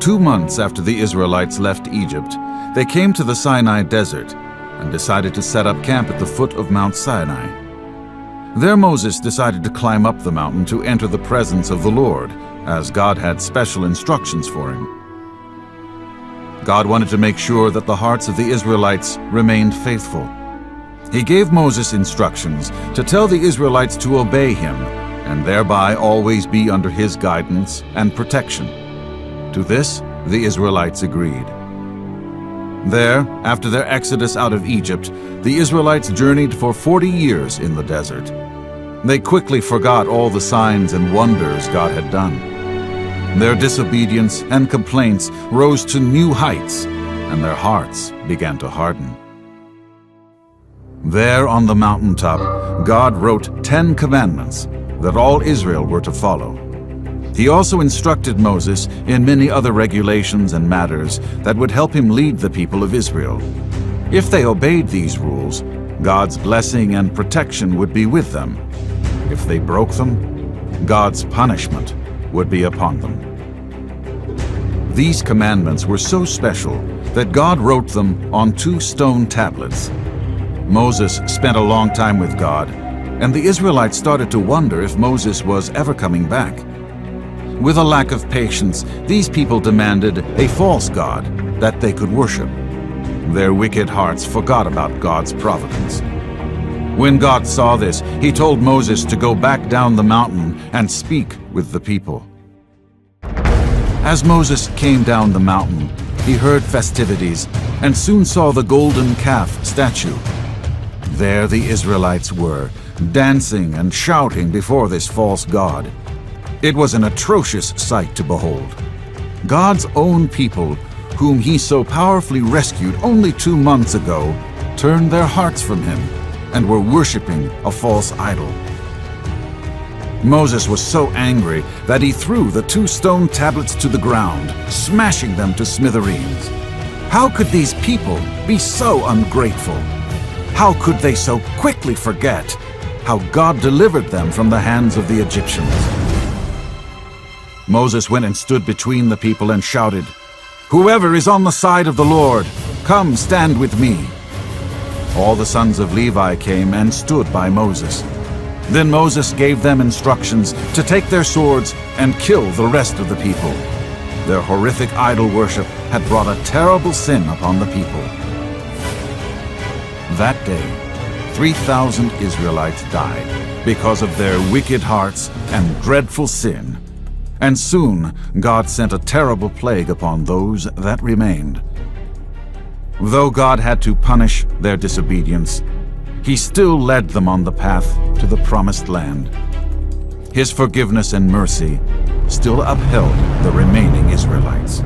2 months after the Israelites left Egypt, they came to the Sinai desert and decided to set up camp at the foot of Mount Sinai. There Moses decided to climb up the mountain to enter the presence of the Lord, as God had special instructions for him. God wanted to make sure that the hearts of the Israelites remained faithful. He gave Moses instructions to tell the Israelites to obey him and thereby always be under his guidance and protection. To this, the Israelites agreed. There, after their exodus out of Egypt, the Israelites journeyed for 40 years in the desert. They quickly forgot all the signs and wonders God had done. Their disobedience and complaints rose to new heights, and their hearts began to harden. There on the mountaintop, God wrote 10 commandments that all Israel were to follow. He also instructed Moses in many other regulations and matters that would help him lead the people of Israel. If they obeyed these rules, God's blessing and protection would be with them. If they broke them, God's punishment would be upon them. These commandments were so special that God wrote them on 2 stone tablets. Moses spent a long time with God, and the Israelites started to wonder if Moses was ever coming back. With a lack of patience, these people demanded a false god that they could worship. Their wicked hearts forgot about God's providence. When God saw this, he told Moses to go back down the mountain and speak with the people. As Moses came down the mountain, he heard festivities and soon saw the golden calf statue. There the Israelites were, dancing and shouting before this false god. It was an atrocious sight to behold. God's own people, whom he so powerfully rescued only 2 months ago, turned their hearts from him and were worshiping a false idol. Moses was so angry that he threw the 2 stone tablets to the ground, smashing them to smithereens. How could these people be so ungrateful? How could they so quickly forget how God delivered them from the hands of the Egyptians? Moses went and stood between the people and shouted, "Whoever is on the side of the Lord, come stand with me." All the sons of Levi came and stood by Moses. Then Moses gave them instructions to take their swords and kill the rest of the people. Their horrific idol worship had brought a terrible sin upon the people. That day, 3,000 Israelites died because of their wicked hearts and dreadful sin. And soon God sent a terrible plague upon those that remained. Though God had to punish their disobedience, he still led them on the path to the promised land. His forgiveness and mercy still upheld the remaining Israelites.